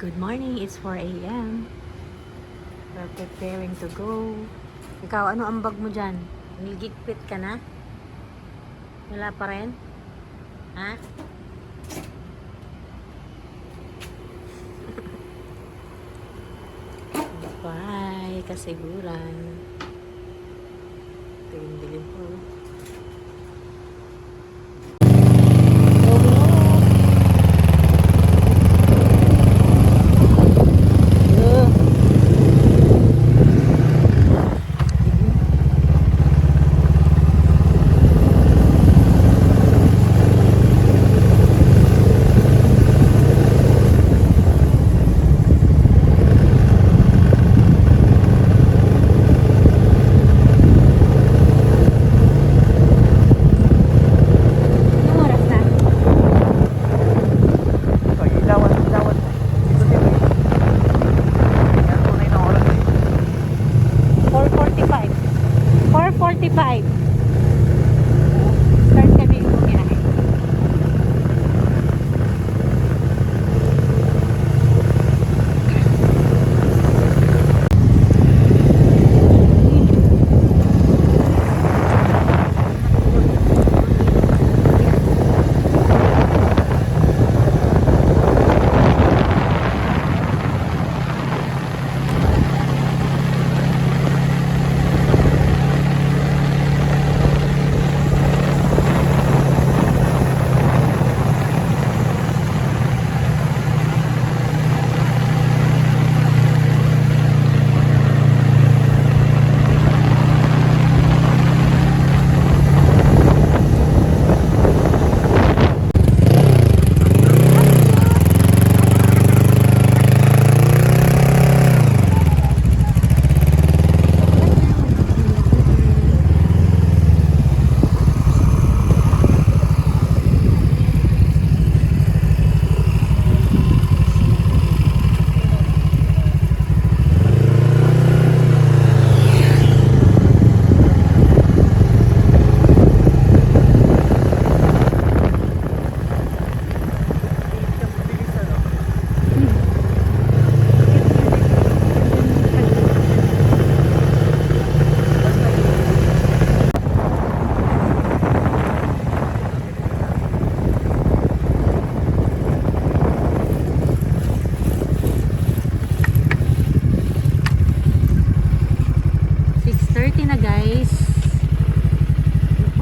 Good morning, it's 4 a.m. We're preparing to go. Ikaw, ano ang bag mo dyan? Nilgigpit ka na? Wala pa rin? Ha? Bye, kasiguran. Ito yung bilhin ko.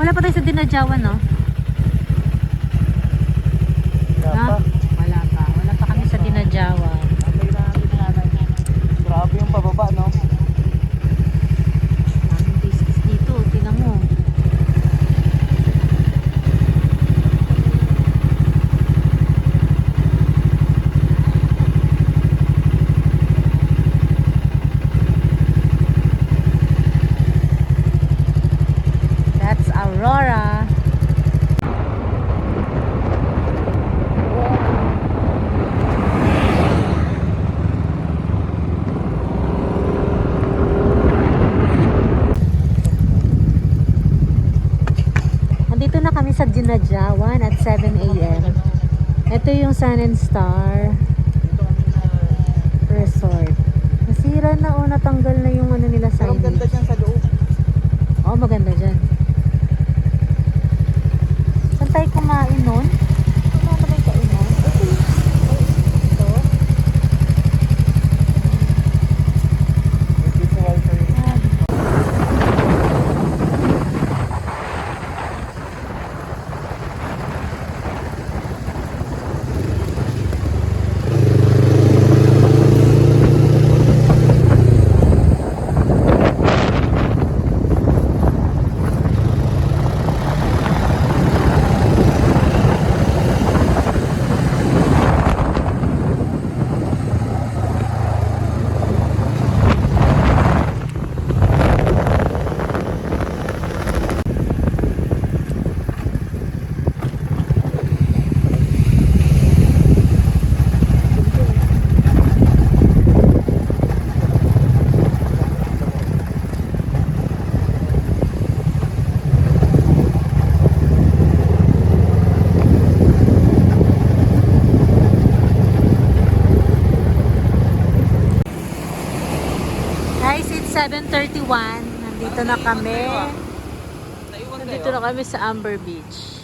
Wala pa tayo sa dinadyawan, no? Wala pa. Wala pa kami sa dinadyawan. Grabe yung pababa, no? Maraming business dito. Tingnan mo. Aurora. Nandito na kami sa Dinadyawan at 7 a.m. Ito yung Sun and Star Resort. Nasira na o natanggal na yung ano nila signage. Pero ganda dyan sa loob. Oo, maganda dyan. Saan tayo kumain nun? Ano naman yung kainan? Ito. 7:31. Nandito na kami. Nandito na kami sa Amber Beach.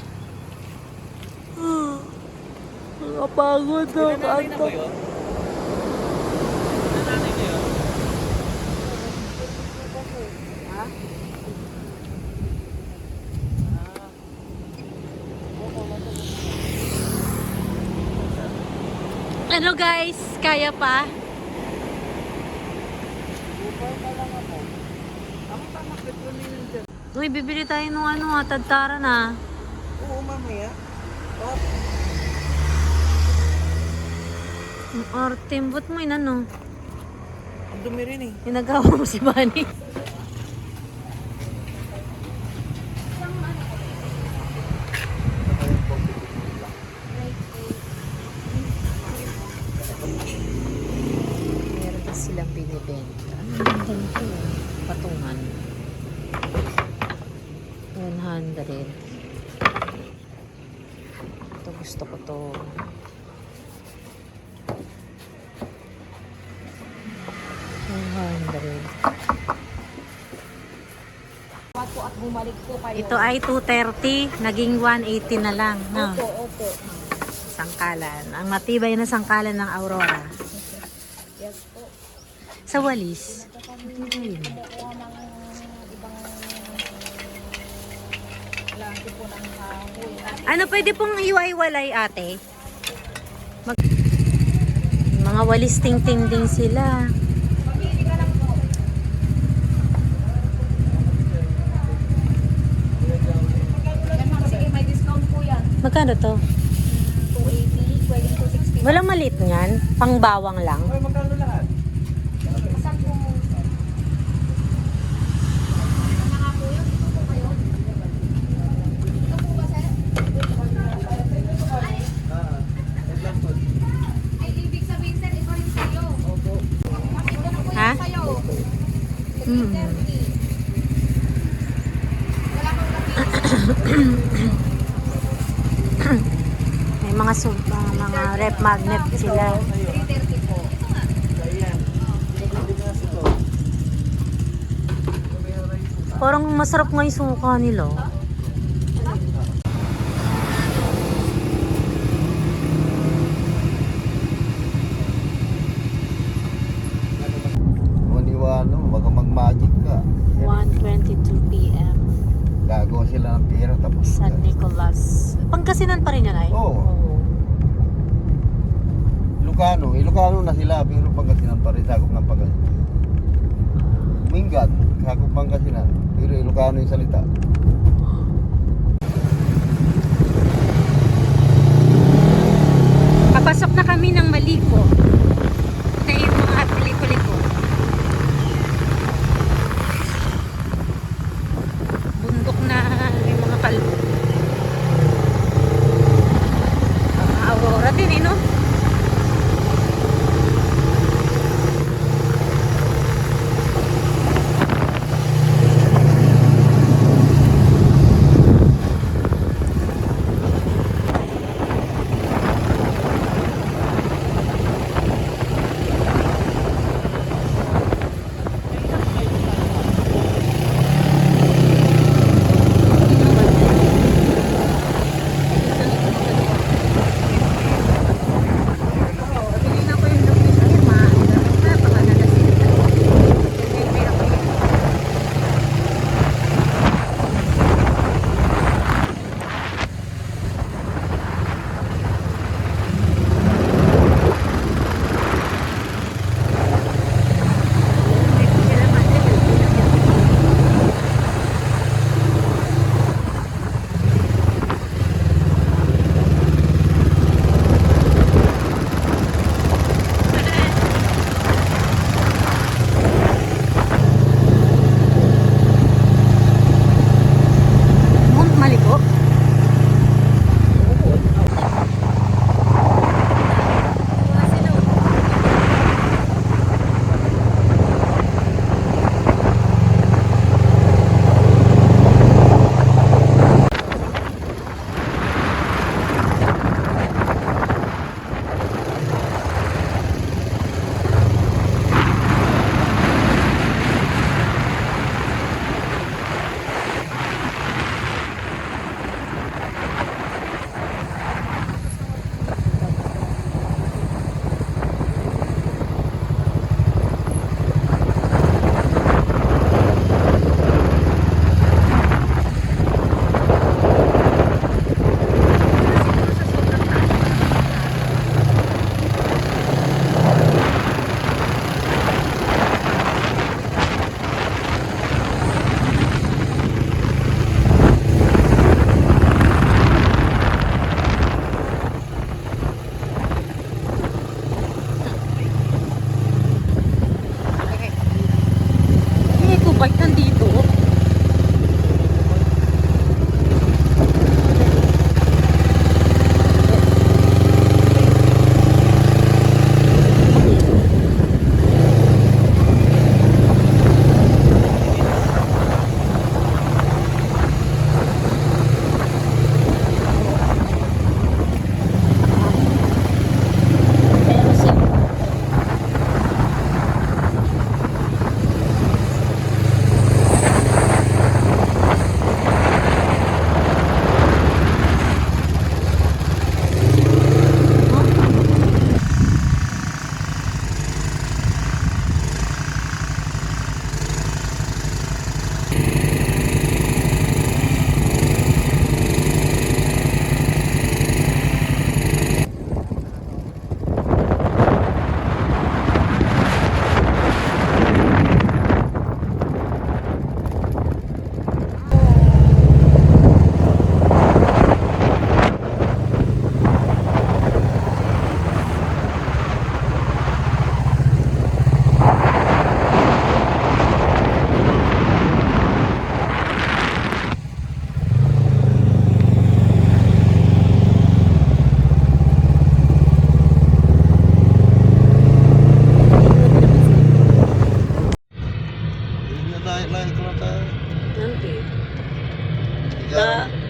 Nakapagod na. Kanto. Ano guys? Kaya pa? Uy, bibili tayo ng ano, tadtara na. Oo, mamaya. Ang arte, ba't mo yun ano? Ang dumi rin eh. Inagawa mo si Bunny. Meron silang binibenta. Ano yung ganito? Patungan. 100. Ito gusto ko to. 100. At bumalik po kayo. Ito ay 230, naging 180 na lang, no? Opo. Sangkalan. Ang matibay na sangkalan ng Aurora. Yes po. Sa walis. Kumukuha ng ibang klase po ng kahoy. Ano pwede pong iwaiwalay ate? Mga walis ting-ting din sila. Pamili ka lang po. Yan mga sige, may discount po yan. Magkano to? 280, pwedeng 260. Walang maliit niyan. Pangbawang lang. Ay, magkano lahat? Saan po? Ano nga po yun? Ito po kayo? Ito po ba, sir? Ay, ibig sabihin, sir, ito rin sa'yo. Opo. Ma'am, ito na po Ha? yung sa'yo. Mm. 330. Wala kang kapit. May mga mga rep magnet sila. 330 po. Ayan. Parang masarap nga yung suka nila. Maniwala mo, baka mag-magic ka. 1:22 p.m. Gagawa sila ng pira tapos. San Nicolas. Pangasinan pa rin yun ay? Oo. Ilocano na sila pero Pangasinan pa rin, sakop ng Pangasinan. Mingat, sakop Pangasinan, pero Ilocano yung salita. Papasok na kami ng Malico. Na yung mga Malico-liko. Bundok na yung mga kalbo. Mga Aurora din eh, no? bike nandito.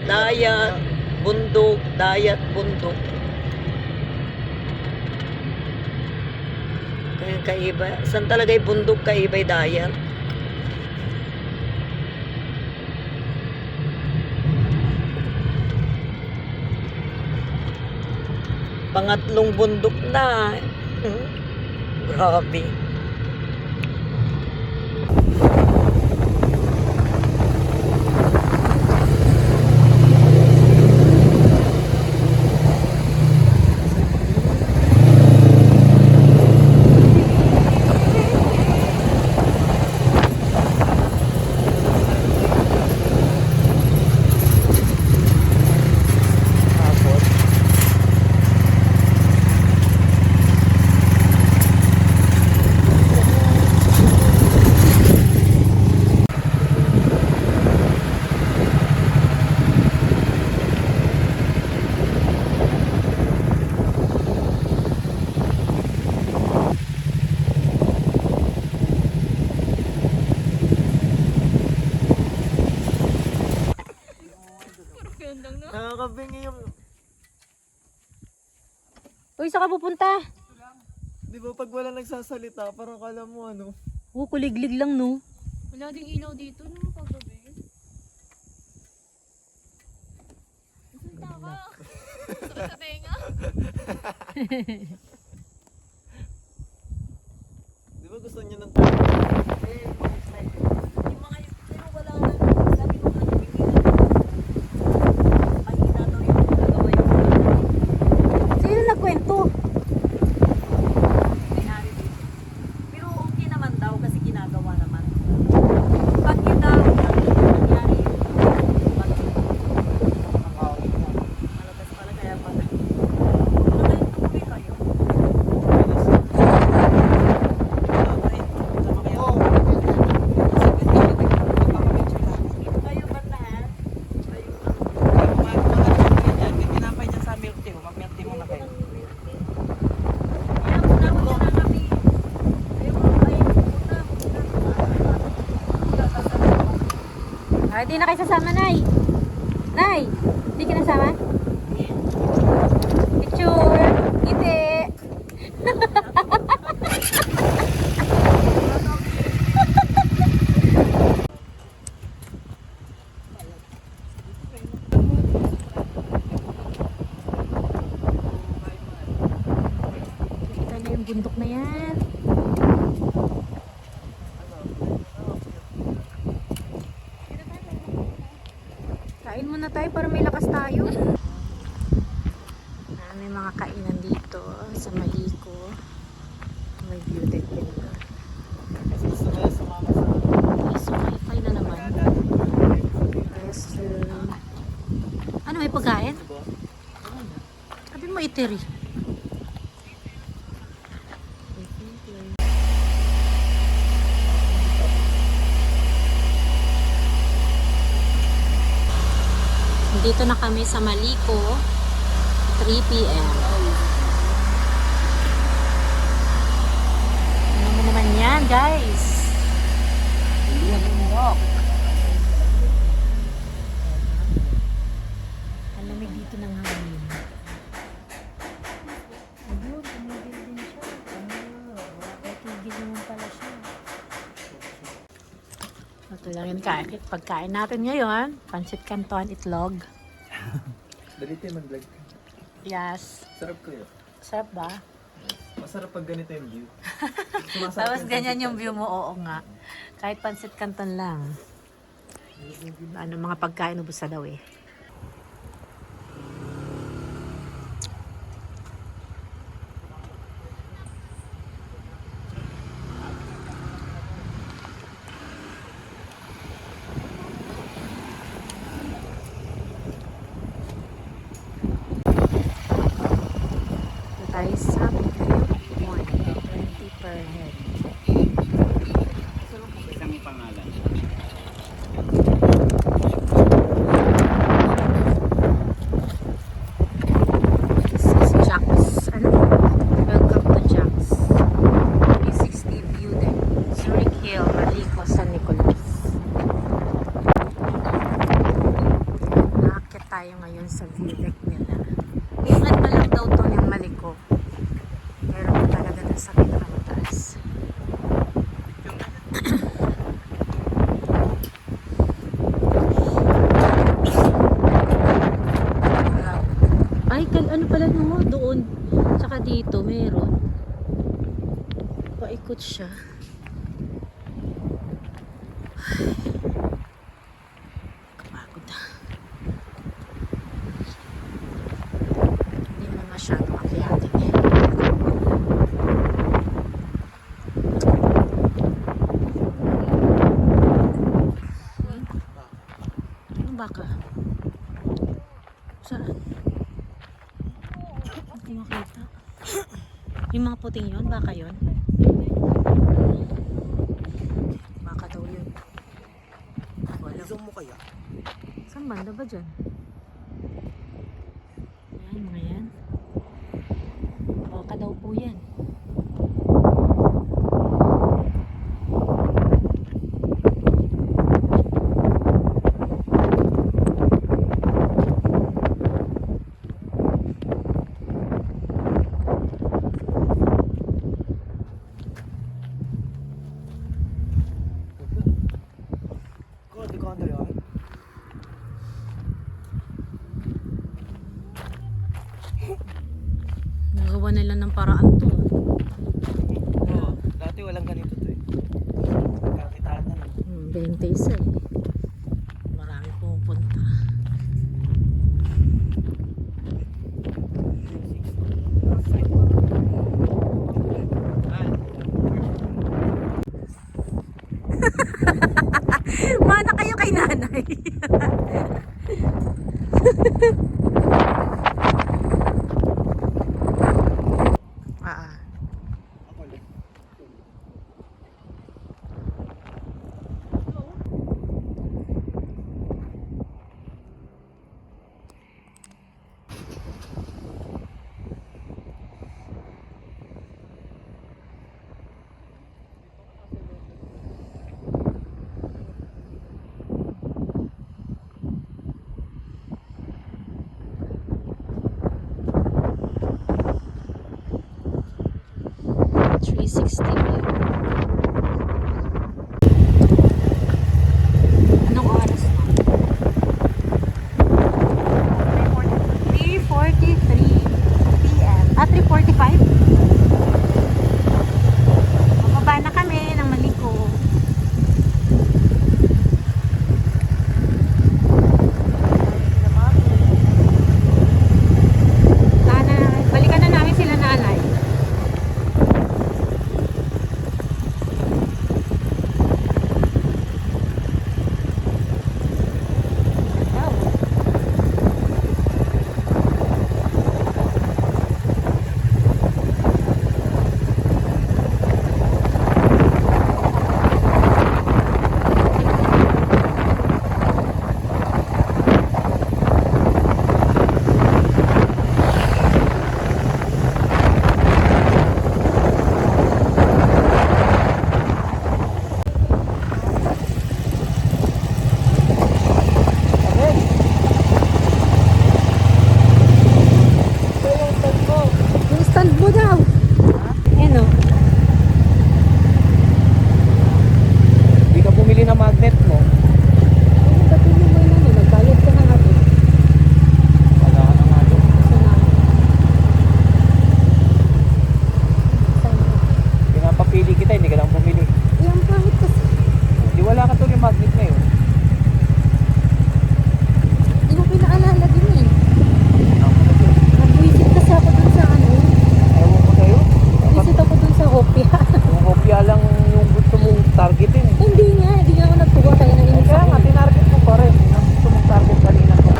Dayat, bundok, dayat, bundok. Kaya kaiba. Saan talaga yung bundok, kaiba yung dayat? Pangatlong bundok na. Grabe. Nakakabingi yung... Uy, saan ka pupunta? Di ba pag wala nagsasalita, parang kala mo ano? Kuliglig lang, no? Wala ding ilaw dito nung paggabi. Nasalita ka. Sakit sa tenga. Di ba gusto niya ng... Yung mga yun, pero wala na. Sabi mo ano, mahina daw yung nagawa yung sino nagkwento? May-ari dito. Pero okay naman daw kasi ginagawa naman. Pag yun daw, nangyari yung malakas pala kaya pala. Ano tuloy kayo? Dito kayo ba lahat? Kayo Tinapay dyan sa milk tea. Mag-milk tea muna kayo. Ay, di na kayo sasama, Nay. Nay, di ka nasama? Picture. Ngiti. Kita na yung bundok na yan. Kain muna tayo para may lakas tayo. May mga kainan dito sa Malico. May view deck din na. Gusto na sumama sa... So, wifi na naman. Restroom. Ano, may pagkain? Sabi mo itiri. Dito na kami sa Malico, 3 p.m. Ano mo naman yan, guys? Ang lamig dito ng hangin. Ayun, tumigil din siya. Tigil naman pala siya. Ito lang yung pagkain natin ngayon. Pansit canton, itlog. Dali tayo mag-vlog. Yes. Sarap ko yun. Sarap ba? Masarap pag ganito yung view. Tapos ganyan yung view mo, oo nga. Kahit pansit canton lang. Ano, mga pagkain ubos na daw eh. Tayo sa 120 per head. Isang pangalan. This is Jack's. Ano? Welcome to Jack's. 360 view deck. Scenic Hill, Malico, San Nicolas. Nakakit tayo ngayon sa view deck nila. Ilan pa lang daw to yung Malico. Pero talaga na sa pinakamataas. Ay, ano pala no? Doon. Tsaka dito, meron. Paikot siya. Ay. Kapagod na. Hindi naman masyado akiyatin eh. Ano baka? Saan? Hindi makita. Yung mga puting yun, baka yun? Baka daw yun. Wala. Zoom mo kaya? Saan banda ba dyan? Ayan, mga yan. Baka daw po yan. Di ko ano yun? Nagawa nila ng paraan to. Oo. Dati walang ganito to eh. Kakitaan na lang. Bilintesa eh. Marami pumupunta. Mana kayo kay nanay. Anong oras na? 3:43 p.m. 3:45? Mababa na kami ng Malico. Balikan na namin sila nanay. kita, hindi ka lang bumili. Eh, ang pangit kasi. Di wala ka to yung magnet na yun. Di mo pinaalala din eh. Nag-visit kasi ako dun sa ano. Ewan ko sa'yo. Visit ako dun sa Hopia. Yung kopya lang yung gusto mong targetin. Hindi nga ako nagtuwa kaya nainis Kaya ako. nga, tinarget mo pa rin. Ang gusto mong target kanina ko.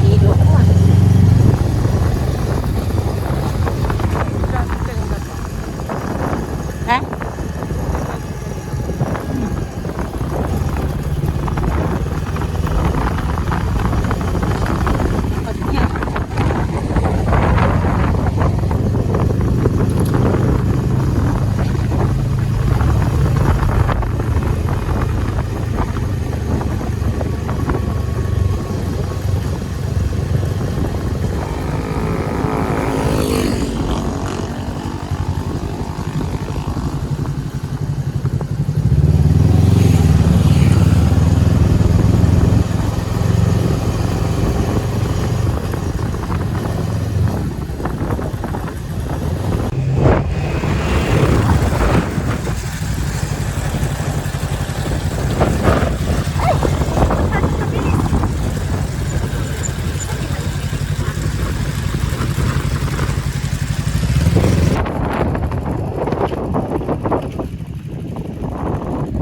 Hilo ko ah. Ha?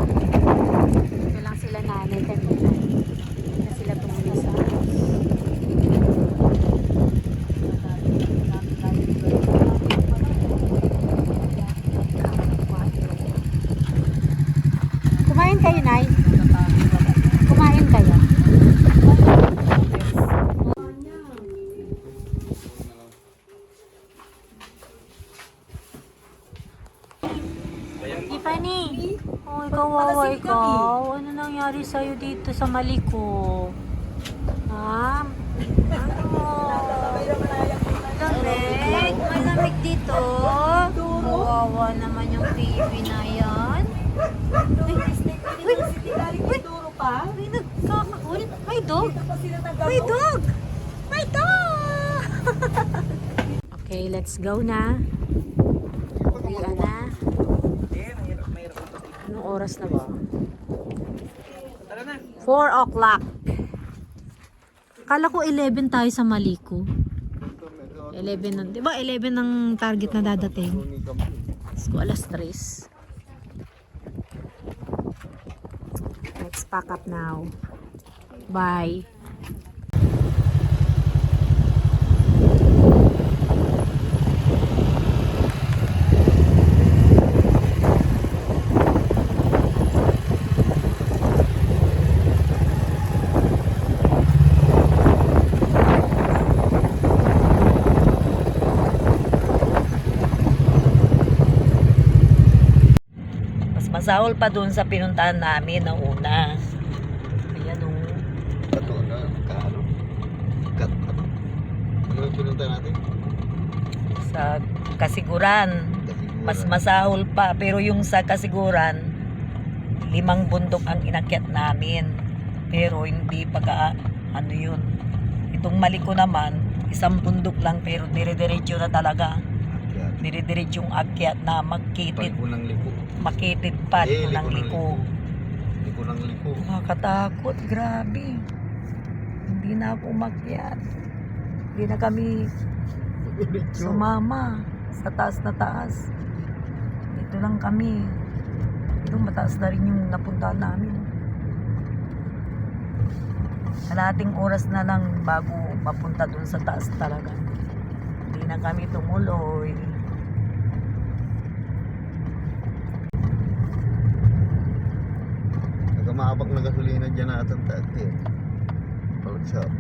Ito lang sila nanay kanina. Hindi na sila tumuli sa house. Kumain kayo, Nay? Kumain kayo? Tiffany! Oh, kawawa ikaw. Ano nangyari sa'yo dito sa Malico? Ha? Ano? Lamig? Malamig dito? Kawawa naman yung baby na yan. Ay, nagkakakulit. May dog! May dog! May dog! Okay, let's go na. Uwian na. Anong oras na ba? Tara na. 4 o'clock. Kala ko 11 tayo sa Malico. 11 na, di ba 11 ang target na dadating? Let's go, alas 3. Let's pack up now. Bye. Masahol pa dun sa pinuntahan namin na una. Ayan o. Ito na, kaano? Kat, ano yung pinunta natin? Sa Kasiguran. Mas masahol pa. Pero yung sa Kasiguran, 5 bundok ang inakyat namin. Pero hindi pagka ano yun. Itong Malico naman, isang bundok lang pero dire-diretso na talaga. Akyat. Dire-diretso yung akyat na makitid. Liko ng liko. Makitid pa, liko ng liko. Liko ng liko. Nakakatakot, grabe. Hindi na ako umakyat. Hindi na kami sumama sa taas na taas. Dito lang kami. Pero mataas na rin yung napuntahan namin. Kalahating oras na lang bago mapunta dun sa taas talaga. Hindi na kami tumuloy. Nagamaabak na gasolina dyan na atang taakit. Palagsap.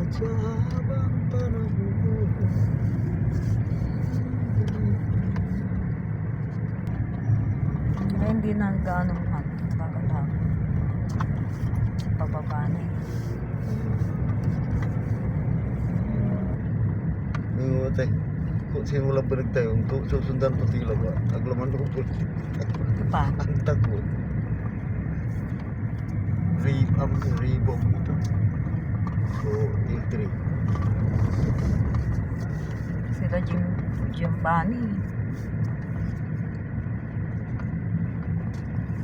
At sa habang panahon. Kaya hindi na gaano magkakalang. Pababa na yun. Ngayon ate, kung simula ba tayo, untuk susundan po tila ba? Aglaman ko po. Pa. Ang takot. Ribom ito. So, L3. Sila Giambani.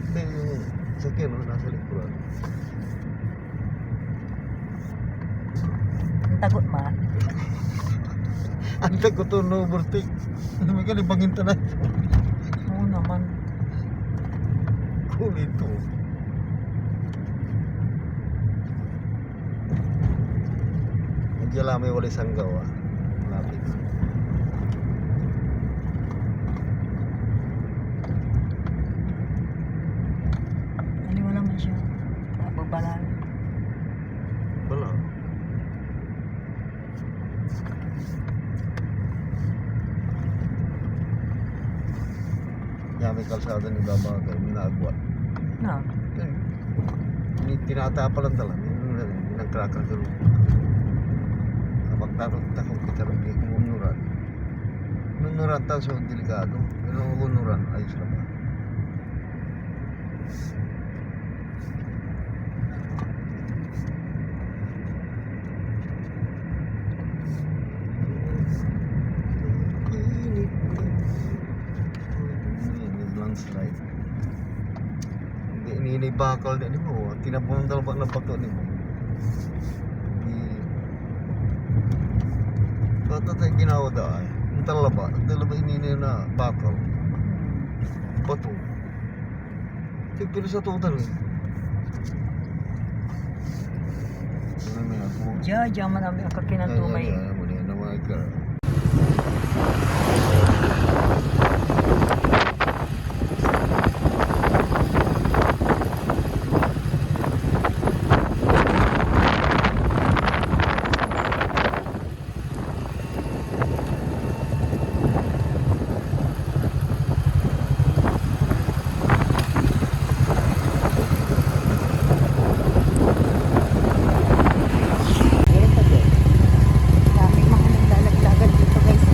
Hindi yung sakyan, no? Nasa likuran. Ang tagot ma. Ang takot to, no overtake. Hindi ka libangin tanan. Oo naman. Cool ito. Nandiyan lang may wali sanggaw ah. Malapit. Kaliwa naman siya. Napagbalaan. Wala. Yan may kalsada ni Baba kayo, minagwat. Na. Tinatapa lang tala. Nagkrakar ka rin. Kapag takot kita rin, umunuran. Umunuran tayo sa delikado. Pero umunuran, ayos lang ba? Landslide. Hindi bakal din mo. Tinabungan talaga ng bato ni mo. Bata tayo ginawa dahil. Ang talaba inini na bakal. Bato. Tigpili sa total eh. May ako. Jaman namin ang kakinantumay. Muna yan naman ka. Daming mga naglalaglagan dito guys.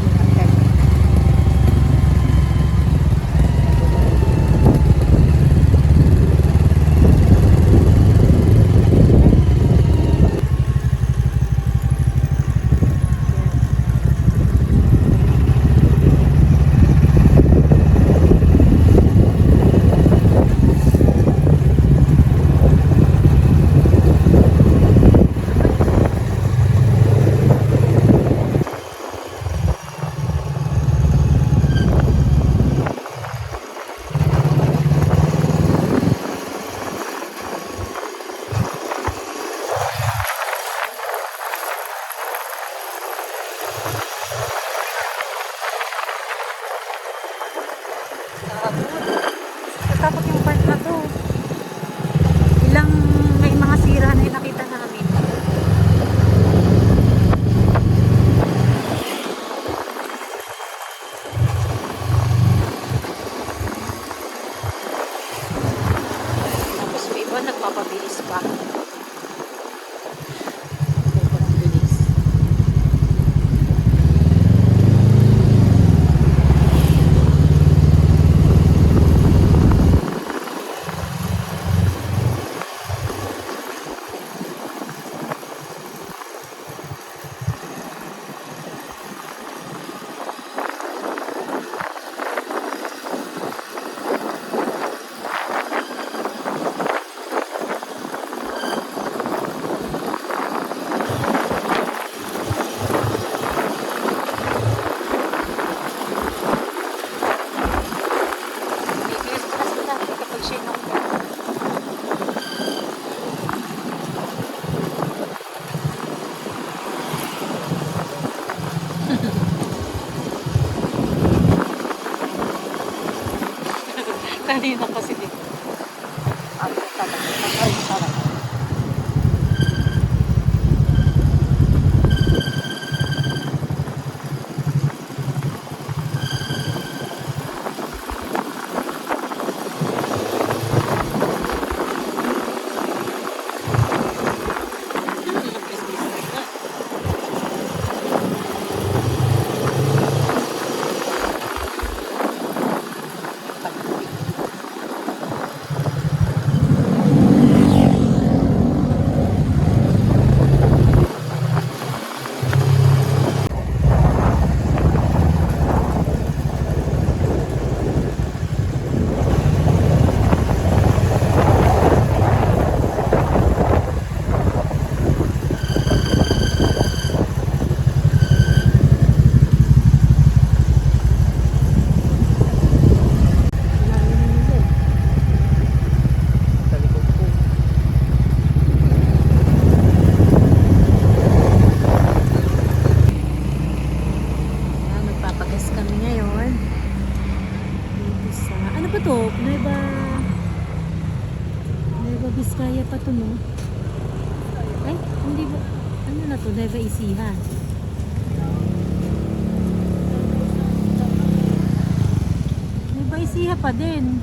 Takot yung part na to. Ilang may mga sira na yung nakita namin. Tapos may iba nagpapabilis pa. Sobrang bilis. Kanina kasi dito. Sarap. Sa likod ko. Magpapagas kami ngayon. Dito sa... Ano pa to? Nueva Vizcaya pa to, no? Ay, hindi ba? Ano na to? Nueva Ecija. Nueva Ecija pa din.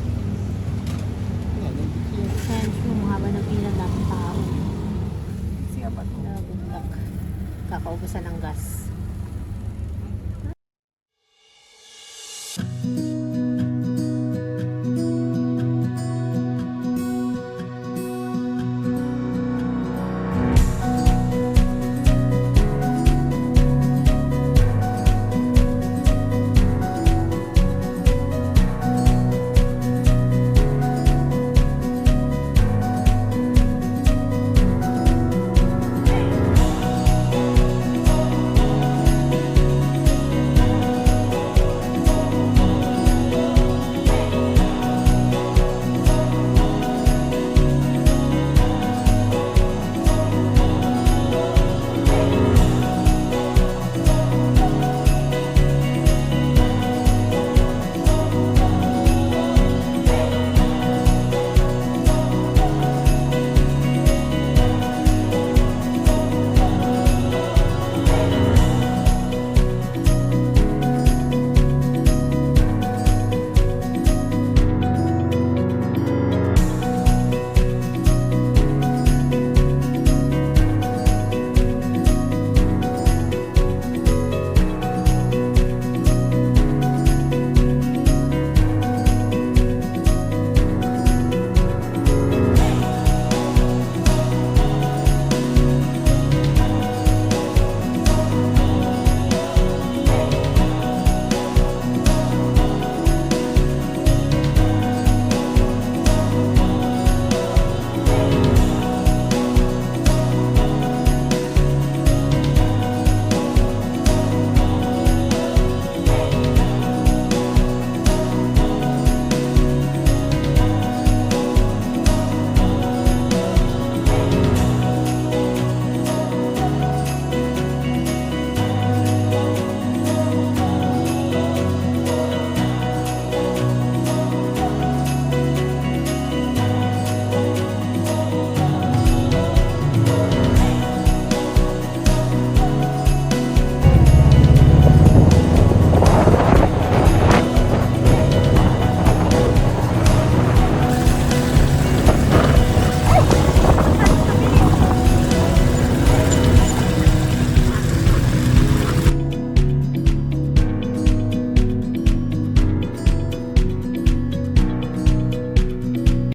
Centro, mahaba ng pila ng tao. Siya pa to. Nabundak. Kakaubusan ng gas.